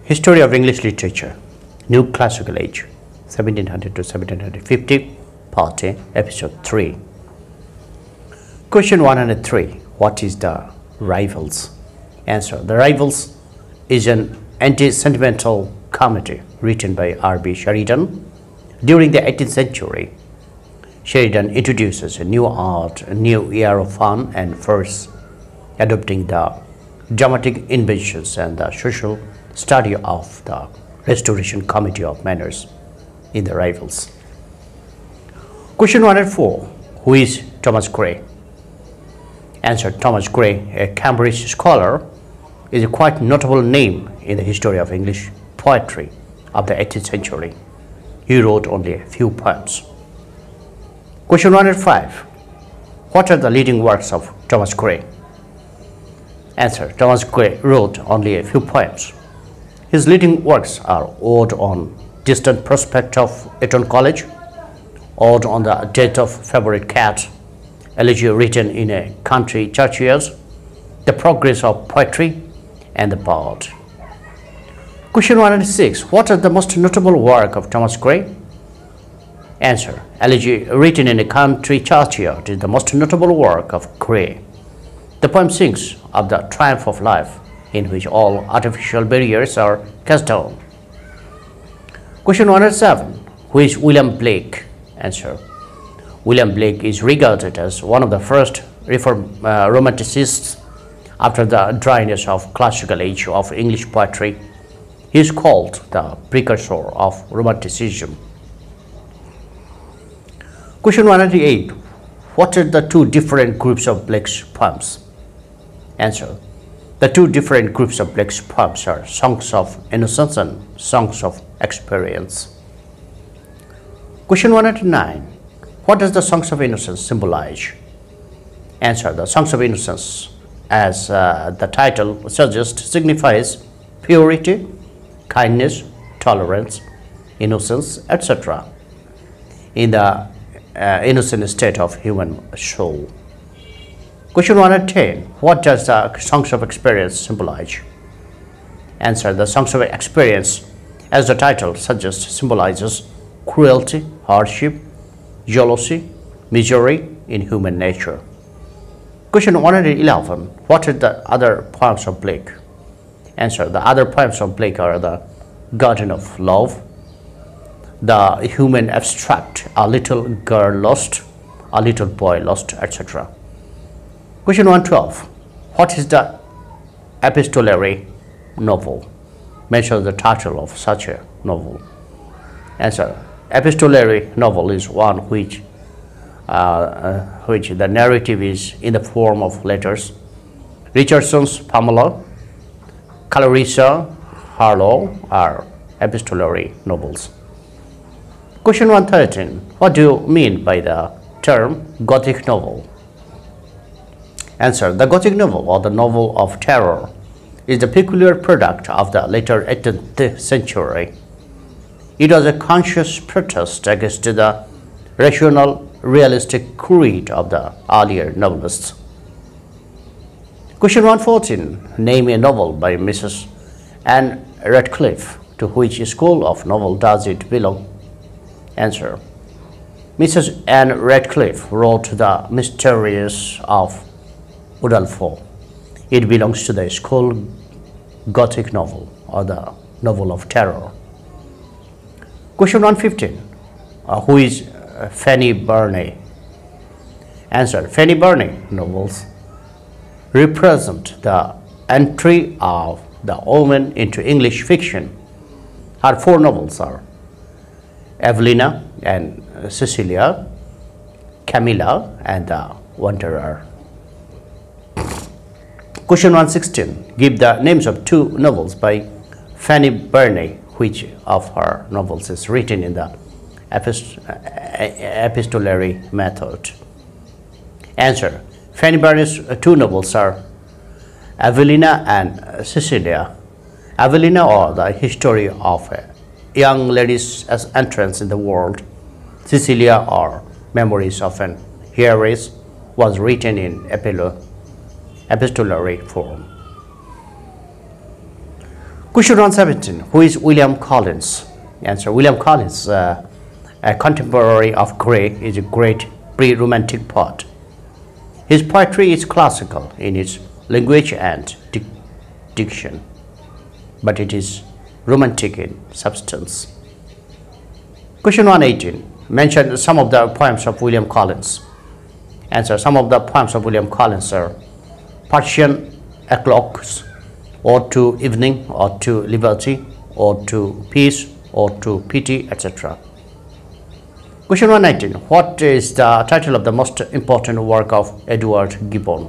History of English Literature, New Classical Age, 1700 to 1750, Part A, Episode 3. Question 103. What is the Rivals? Answer. The Rivals is an anti-sentimental comedy written by R.B. Sheridan. During the 18th century, Sheridan introduces a new art, a new era of fun and verse, adopting the dramatic inventions and the social study of the Restoration Comedy of Manners in the Rivals. Question 104. Who is Thomas Gray? Answer. Thomas Gray, a Cambridge scholar, is a quite notable name in the history of English poetry of the 18th century. He wrote only a few poems. Question 105. What are the leading works of Thomas Gray? Answer. Thomas Gray wrote only a few poems. His leading works are Ode on Distant Prospect of Eton College, Ode on the Death of Favorite Cat, Elegy written in a Country Churchyard, The Progress of Poetry, and The Bard. Question 106. What are the most notable work of Thomas Gray? Answer. Elegy written in a Country Churchyard is the most notable work of Gray. The poem sings of the triumph of life, in which all artificial barriers are cast down. Question 107. Who is William Blake? Answer. William Blake is regarded as one of the first romanticists after the dryness of classical age of English poetry. He is called the precursor of Romanticism. Question 108. What are the two different groups of Blake's poems? Answer. The two different groups of Blake's poems are Songs of Innocence and Songs of Experience. Question 109. What does the Songs of Innocence symbolize? Answer. The Songs of Innocence, as the title suggests, signifies purity, kindness, tolerance, innocence, etc. in the innocent state of human soul. Question 110. What does the Songs of Experience symbolize? Answer. The Songs of Experience, as the title suggests, symbolizes cruelty, hardship, jealousy, misery in human nature. Question 111. What are the other poems of Blake? Answer. The other poems of Blake are the Garden of Love, The Human Abstract, A Little Girl Lost, A Little Boy Lost, etc. Question 112. What is the epistolary novel? Mention the title of such a novel. Answer. Epistolary novel is one which the narrative is in the form of letters. Richardson's Pamela, Clarissa Harlowe are epistolary novels. Question 113. What do you mean by the term Gothic novel? Answer. The Gothic novel, or the novel of terror, is the peculiar product of the later 18th century. It was a conscious protest against the rational, realistic creed of the earlier novelists. Question 114. Name a novel by Mrs. Anne Radcliffe. To which school of novel does it belong? Answer. Mrs. Anne Radcliffe wrote The Mysteries of Udolpho. It belongs to the school Gothic novel, or the novel of terror. Question 115. Who is Fanny Burney? Answer. Fanny Burney novels represent the entry of the woman into English fiction. Her four novels are Evelina and Cecilia, Camilla, and The Wanderer. Question 116. Give the names of two novels by Fanny Burney. Which of her novels is written in the epistolary method? Answer. Fanny Burney's two novels are Evelina and Cecilia. Evelina, or the history of a young lady's entrance in the world. Cecilia, or memories of an heiress, was written in epistolary form. Question 117. Who is William Collins? Answer. William Collins, a contemporary of Gray, is a great pre-romantic poet. His poetry is classical in its language and diction, but it is romantic in substance. Question 118. Mention some of the poems of William Collins. Answer. Some of the poems of William Collins are Partian Eclogues, Ode to Evening, Ode to Liberty, Ode to Peace, Ode to Pity, etc. Question 119. What is the title of the most important work of Edward Gibbon?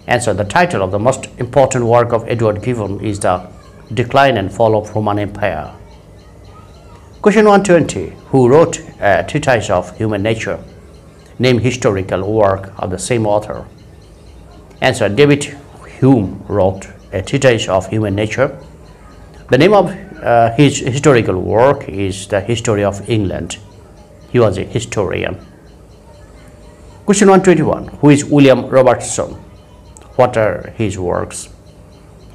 Answer. The title of the most important work of Edward Gibbon is The Decline and Fall of Roman Empire. Question 120. Who wrote a treatise of human nature? Name historical work of the same author. Answer. David Hume wrote a treatise of human nature. The name of his historical work is The History of England. He was a historian. Question 121. Who is William Robertson? What are his works?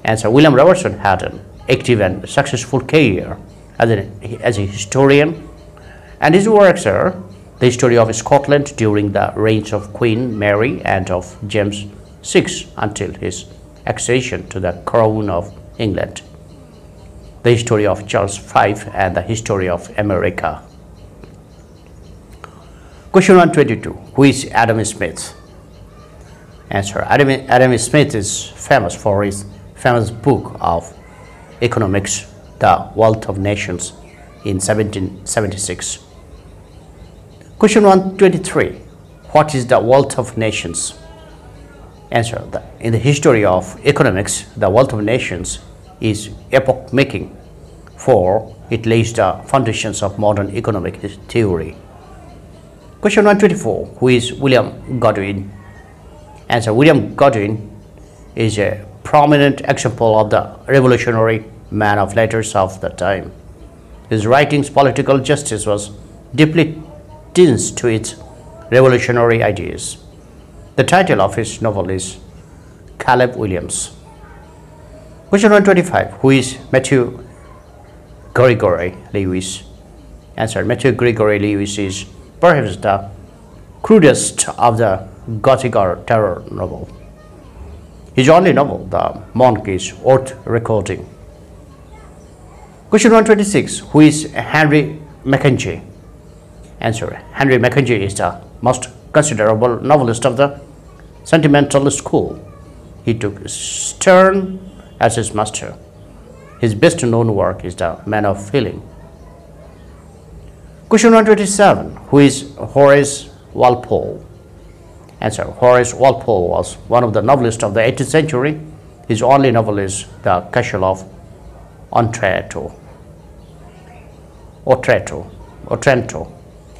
Answer. William Robertson had an active and successful career as a historian, and his works are The History of Scotland during the reigns of Queen Mary and of James VI until his accession to the crown of England, The History of Charles V, and The History of America. Question 122. Who is Adam Smith? Answer. Adam Smith is famous for his famous book of economics, The Wealth of Nations, in 1776. Question 123. What is the wealth of nations? Answer. In the history of economics, the wealth of nations is epoch-making, for it lays the foundations of modern economic theory. Question 124. Who is William Godwin? Answer. William Godwin is a prominent example of the revolutionary man of letters of the time. His writings, political justice was deeply tinged to its revolutionary ideas. The title of his novel is Caleb Williams. Question 125. Who is Matthew Gregory Lewis? Answer. Matthew Gregory Lewis is perhaps the crudest of the Gothic or terror novel. His only novel, The Monk, is worth recording. Question 126. Who is Henry Mackenzie? Answer. Henry Mackenzie is the most considerable novelist of the sentimental school. He took Sterne as his master. His best known work is The Man of Feeling. Question 127. Who is Horace Walpole? Answer. Horace Walpole was one of the novelists of the 18th century. His only novel is The Castle of Otranto.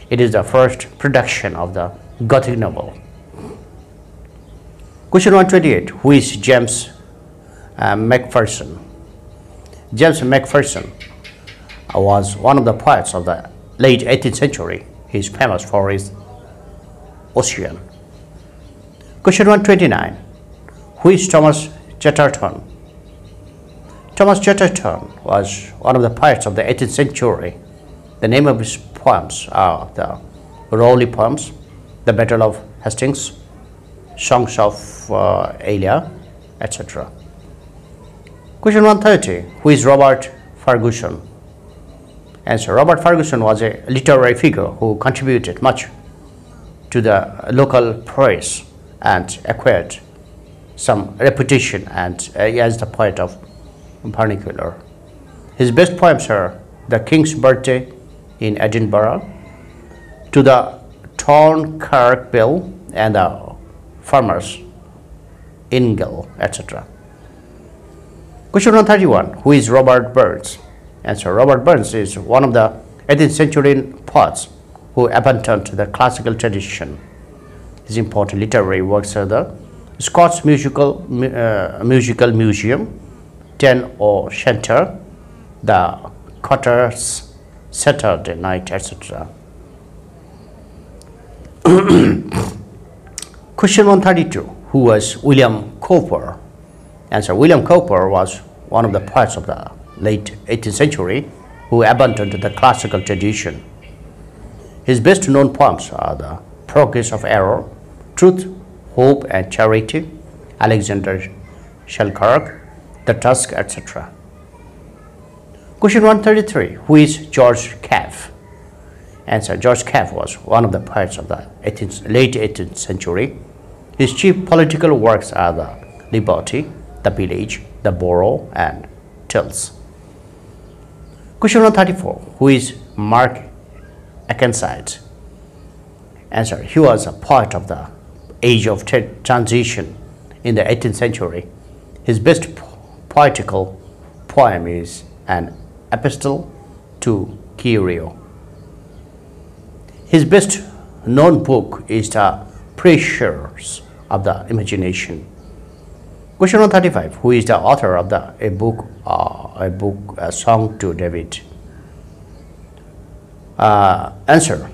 It is the first production of the Gothic novel. Question 128. Who is James Macpherson? James Macpherson was one of the poets of the late 18th century. He is famous for his Ossian. Question 129. Who is Thomas Chatterton? Thomas Chatterton was one of the poets of the 18th century. The name of his poems are the Rowley poems, The Battle of Hastings, Songs of Elia, etc. Question 130. Who is Robert Ferguson? Answer. Robert Ferguson was a literary figure who contributed much to the local press and acquired some reputation as the poet of vernacular. His best poems are The King's Birthday in Edinburgh, To the Thornkirk Bill, and The Farmer's Ingle, etc. Question 131. Who is Robert Burns? Answer. Robert Burns is one of the 18th century poets who abandoned the classical tradition. His important literary works are the Scots Musical Museum, 10 O'Shanter, The Cotter's Saturday Night, etc. Question 132. Who was William Cowper? Answer. William Cowper was one of the poets of the late 18th century who abandoned the classical tradition. His best known poems are The Progress of Error, Truth, Hope and Charity, Alexander Selkirk, The Tusk, etc. Question 133. Who is George Cafe? Answer. George Cafe was one of the poets of the late 18th century. His chief political works are The Liberty, The Village, The Borough and Tales. Question 134. Who is Mark Akenside? Answer. He was a poet of the age of transition in the 18th century. His best poetical poem is An Epistle to Curio. His best known book is The Pressures of the Imagination. Question 135. Who is the author of A Song to David? Answer.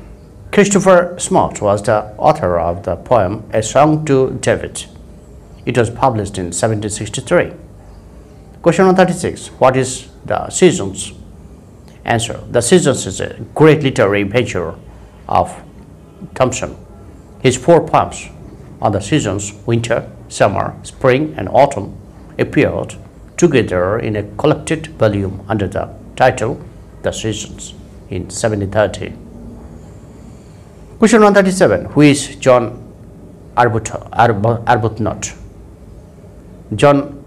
Christopher Smart was the author of the poem A Song to David. It was published in 1763. Question 136. What is The Seasons? Answer. The Seasons is a great literary venture of Thomson. His 4 poems on the seasons, winter, summer, spring and autumn, appeared together in a collected volume under the title The Seasons in 1730. Question 137. Who is John Arbuthnot? John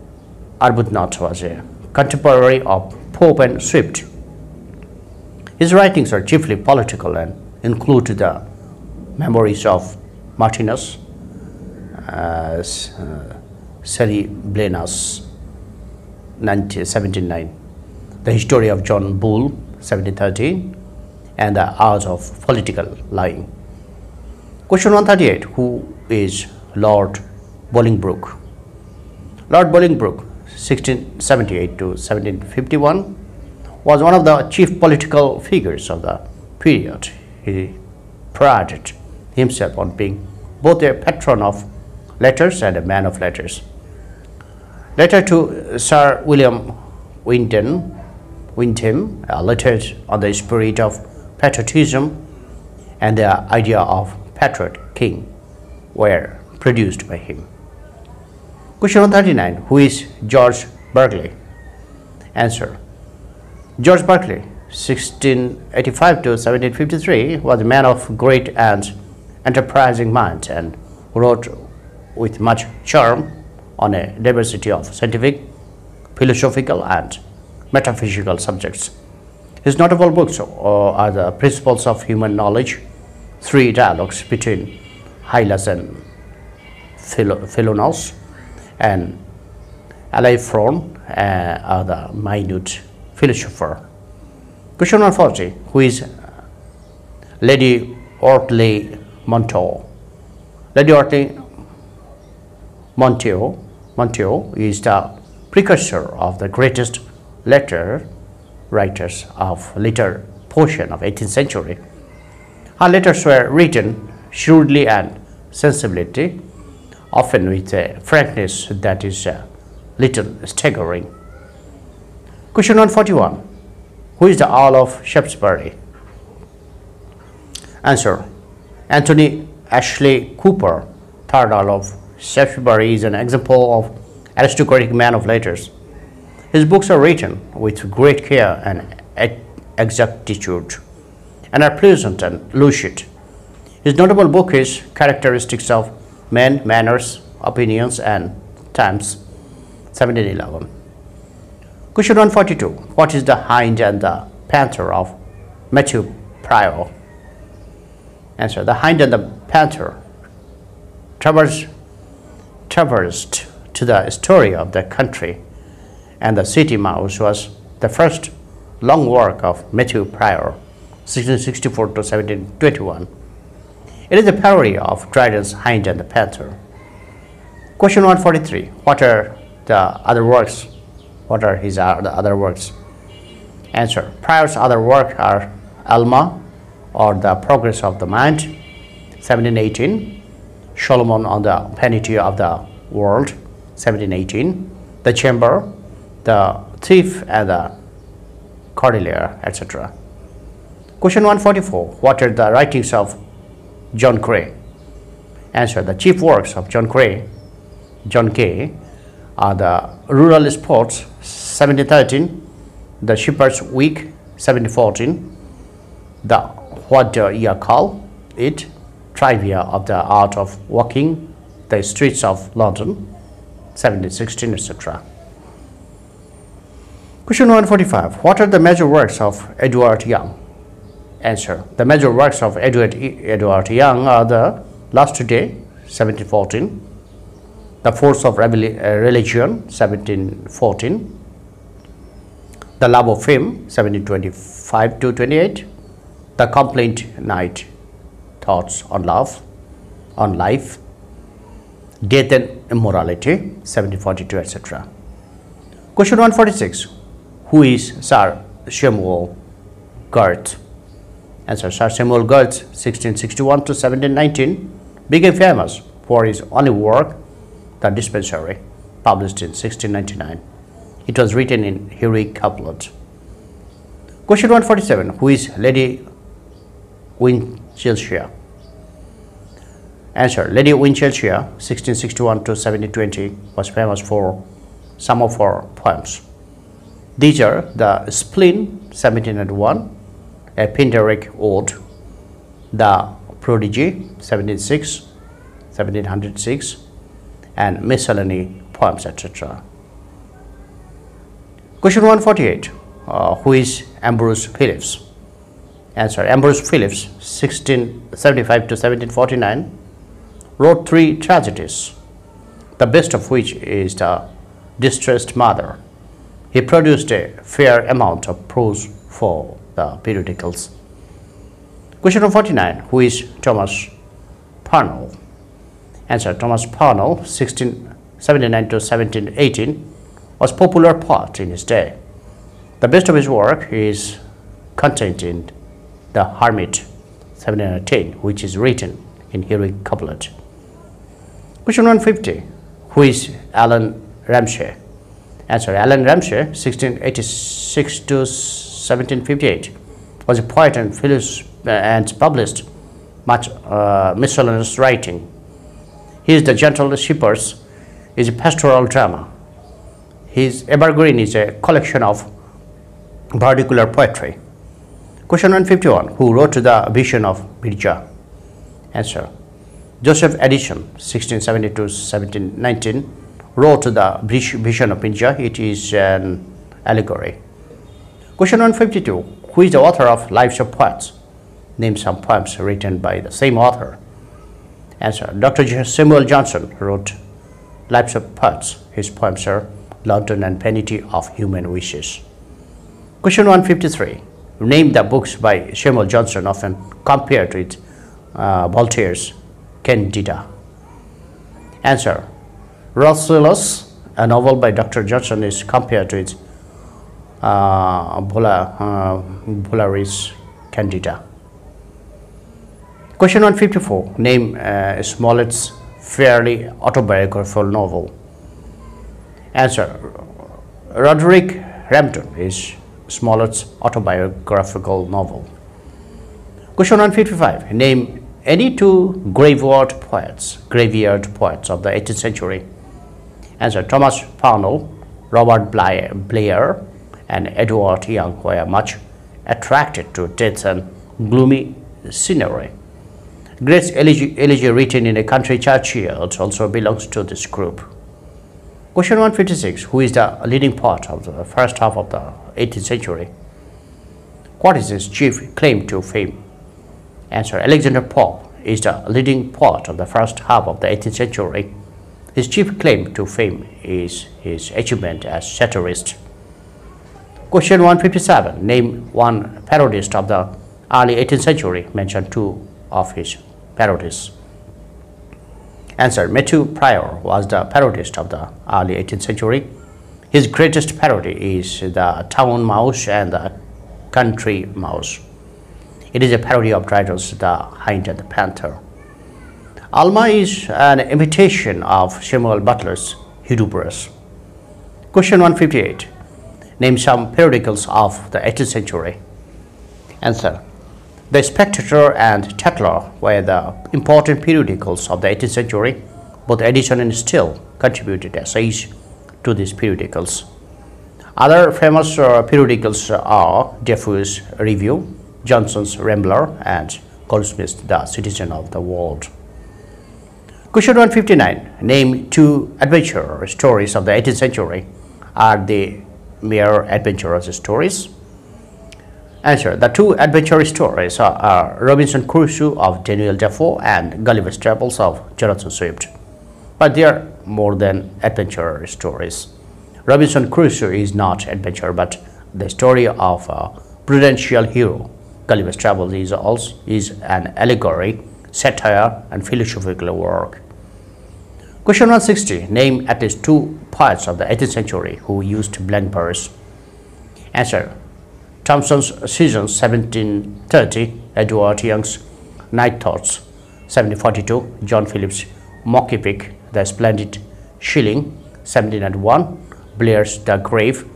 Arbuthnot was a contemporary of Pope and Swift. His writings are chiefly political and include the Memoirs of Martinus Celeblanus 1709, The History of John Bull 1713, and The Art of Political Lying. Question 138. Who is Lord Bolingbroke? Lord Bolingbroke, 1678 to 1751, was one of the chief political figures of the period. He prided himself on being both a patron of letters and a man of letters. Letter to Sir William Wynton, a letter on the spirit of patriotism and the idea of patriot king were produced by him. Question 139. Who is George Berkeley? Answer. George Berkeley, 1685 to 1753, was a man of great and enterprising mind and wrote with much charm on a diversity of scientific, philosophical and metaphysical subjects. His notable books are The Principles of Human Knowledge, 3 Dialogues between Hylas and Philonous, and Alaphron, are the minute philosopher. Question 140. Who is Lady Otley Montagu? Lady Otley Montagu is the precursor of the greatest letter writers of later portion of 18th century. Her letters were written shrewdly and sensibility, often with a frankness that is a little staggering. Question 141. Who is the Earl of Shaftesbury? Answer. Anthony Ashley Cooper, 3rd Earl of Shaftesbury, is an example of aristocratic man of letters. His books are written with great care and exactitude and are pleasant and lucid. His notable book is Characteristics of Men, Manners, Opinions and Times, 1711. Question 142. What is the Hind and the Panther of Matthew Prior? Answer. The Hind and the Panther traversed to the story of the country, and the City Mouse was the first long work of Matthew Prior, 1664 to 1721. It is a parody of Dryden's Hind and the Panther. Question 143. What are the other works? What are his other works? Answer. Prior's other work are Alma, or The Progress of the Mind, 1718, Solomon on the Vanity of the World, 1718, The Chamber, The Thief and the Cordelia, etc. Question 144. What are the writings of John Gray? Answer. The chief works of John Gray are the Rural Sports 1713, the Shepherd's Week 1714, the What Do You Call It, Trivia of the Art of Walking the Streets of London 1716, etc. Question 145. What are the major works of Edward Young? Answer. The major works of Edward Young are the Last Day 1714, The Force of Religion 1714, The Love of Fame 1725 to 28, The Complete Night Thoughts on Love, on Life, Death and Immorality 1742, etc. Question 146. Who is Sir Samuel Gurth? Answer. Sir Samuel Gurth 1661 to 1719 became famous for his only work, The Dispensary, published in 1699. It was written in heroic couplet. Question 147. Who is Lady Winchilsea? Answer. Lady Winchilsea 1661 to 1720 was famous for some of her poems. These are The Spleen 1701, A Pindaric Ode, The Prodigy 1706, and miscellany poems, etc. Question 148. Who is Ambrose Phillips? Answer. Ambrose Phillips 1675 to 1749 wrote 3 tragedies, the best of which is The Distressed Mother. He produced a fair amount of prose for the periodicals. Question 149. Who is Thomas Parnell? Answer. Thomas Parnell 1679 to 1718 was a popular poet in his day. The best of his work is contained in The Hermit 1710, which is written in heroic couplet. Question 150. Who is Alan Ramsay? Answer. Alan Ramsay 1686 to 1758 was a poet and philosopher and published much miscellaneous writing. His The Gentle Shepherds is a pastoral drama. His Evergreen is a collection of vernacular poetry. Question 151. Who wrote The Vision of Mirza? Answer. Joseph Addison 1670 to 1719 wrote The Vision of Mirza. It is an allegory. Question 152. Who is the author of Lives of Poets? Name some poems written by the same author. Answer. Dr. Samuel Johnson wrote Lives of Poets. His poems are London and Vanity of Human Wishes. Question 153. Name the books by Samuel Johnson often compared with Voltaire's Candida. Answer. Rasselas, a novel by Dr. Johnson, is compared with Voltaire's Candida. Question 154. Name Smollett's fairly autobiographical novel. Answer. Roderick Rampton is Smollett's autobiographical novel. Question 155. Name any 2 graveyard poets of the 18th century. Answer. Thomas Parnell, Robert Blair, and Edward Young were much attracted to death and gloomy scenery. Grace Elegy written in a country churchyard also belongs to this group. Question 156. Who is the leading poet of the first half of the 18th century? What is his chief claim to fame? Answer. Alexander Pope is the leading poet of the first half of the 18th century. His chief claim to fame is his achievement as satirist. Question 157. Name one parodist of the early 18th century. Mention 2 of his parodies. Answer. Matthew Prior was the parodist of the early 18th century. His greatest parody is The Town Mouse and the Country Mouse. It is a parody of Dryden's The Hind and the Panther. Alma is an imitation of Samuel Butler's Hudibras. Question 158. Name some periodicals of the 18th century. Answer. The Spectator and Tatler were the important periodicals of the 18th century. Both Edison and Steele contributed essays to these periodicals. Other famous periodicals are Defoe's Review, Johnson's Rambler, and Goldsmith's The Citizen of the World. Question 159. Name two adventure stories of the 18th century. Are they mere adventurous stories? Answer. The two adventure stories are Robinson Crusoe of Daniel Defoe and Gulliver's Travels of Jonathan Swift. But they are more than adventure stories. Robinson Crusoe is not adventure, but the story of a prudential hero. Gulliver's Travels is an allegory, satire, and philosophical work. Question 160. Name at least two poets of the 18th century who used blank verse. Answer. Thomson's Seasons 1730, Edward Young's Night Thoughts 1742, John Phillips' Mocky Pick, The Splendid Shilling 1791, Blair's The Grave,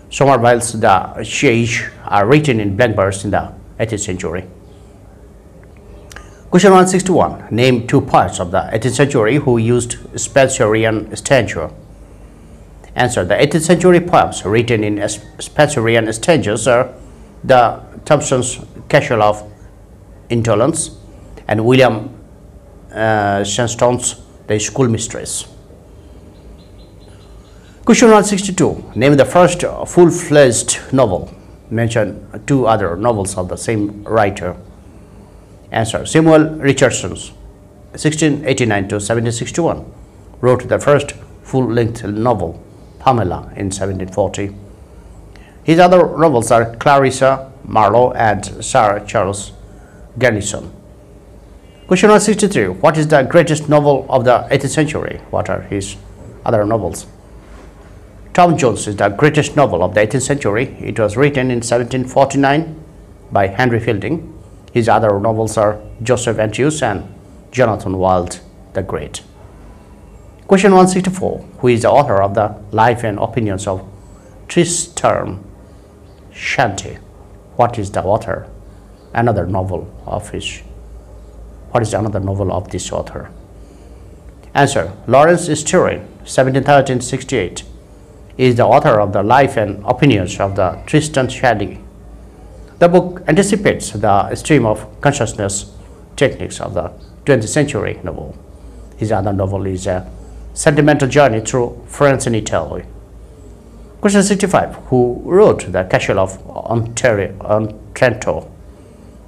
Somerville's The Siege are written in blank verse in the 18th century. Question 161. Name two poets of the 18th century who used Spenserian stanza. Answer. The 18th century poems written in Spenserian stanzas are the Thomson's Castle of Indolence and William Shenstone's The Schoolmistress. Question 162. Name the first full-fledged novel. Mention two other novels of the same writer. Answer. Samuel Richardson, 1689 to 1761, wrote the first full-length novel, Pamela, in 1740. His other novels are Clarissa Marlowe and Sir Charles Grandison. Question 163. What is the greatest novel of the 18th century? What are his other novels? Tom Jones is the greatest novel of the 18th century. It was written in 1749 by Henry Fielding. His other novels are Joseph Antius and Jonathan Wild the Great. Question 164. Who is the author of the Life and Opinions of Tristram Shandy? What is the author? Another novel of his. What is another novel of this author? Answer. Lawrence Sterne, 1713-68, is the author of the Life and Opinions of the Tristram Shandy. The book anticipates the stream of consciousness techniques of the 20th century novel. His other novel is A Sentimental Journey Through France and Italy. Question 65. Who wrote The Castle of Otranto?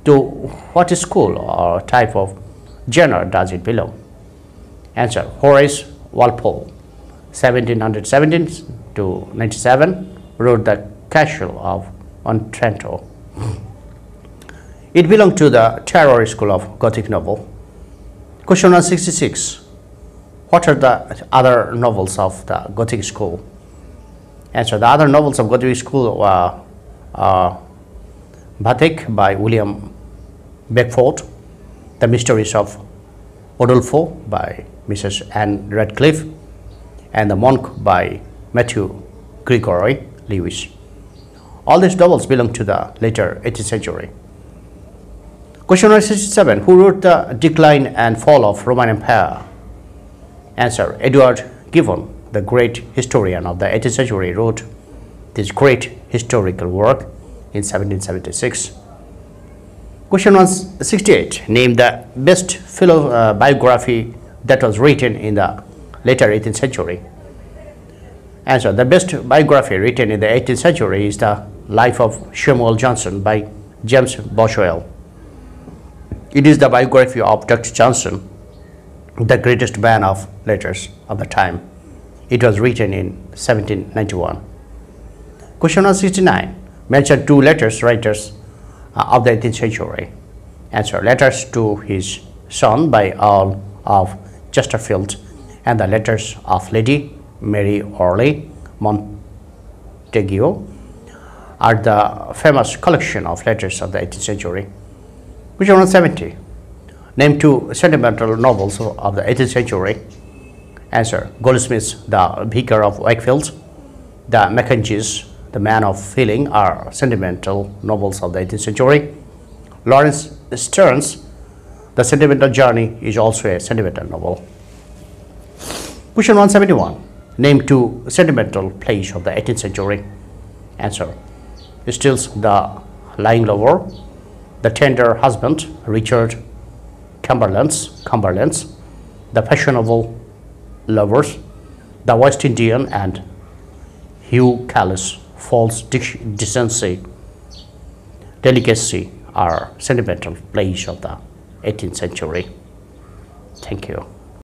To what school or type of genre does it belong? Answer. Horace Walpole, 1717 to 97, wrote The Castle of Otranto. It belonged to the terror school of Gothic novel. Question 166. What are the other novels of the Gothic school? Answer. The other novels of Gothic school were Vathek by William Beckford, The Mysteries of Udolpho by Mrs. Anne Radcliffe, and The Monk by Matthew Gregory Lewis. All these novels belong to the later 18th century. Question 167. Who wrote The Decline and Fall of Roman Empire? Answer. Edward Gibbon, the great historian of the 18th century, wrote this great historical work in 1776. Question 168. Name the best biography that was written in the later 18th century. Answer. The best biography written in the 18th century is The Life of Samuel Johnson by James Boswell. It is the biography of Dr. Johnson, the greatest man of letters of the time. It was written in 1791. Question 169. Mention two writers of the 18th century. Answer. Letters to his son by Earl of Chesterfield and the Letters of Lady Mary Orley Montague are the famous collection of letters of the 18th century. Question 170. Name two sentimental novels of the 18th century. Answer. Goldsmith's The Vicar of Wakefield, The Mackenzies, The The Man of Feeling are sentimental novels of the 18th century. Lawrence Stern's The Sentimental Journey is also a sentimental novel. Question 171. Name two sentimental plays of the 18th century. Answer. Steele's The Lying Lover, The Tender Husband, Richard Cumberland's, The Fashionable Lovers, The West Indian, and Hugh Callis' False Decency, Delicacy are sentimental plays of the 18th century. Thank you.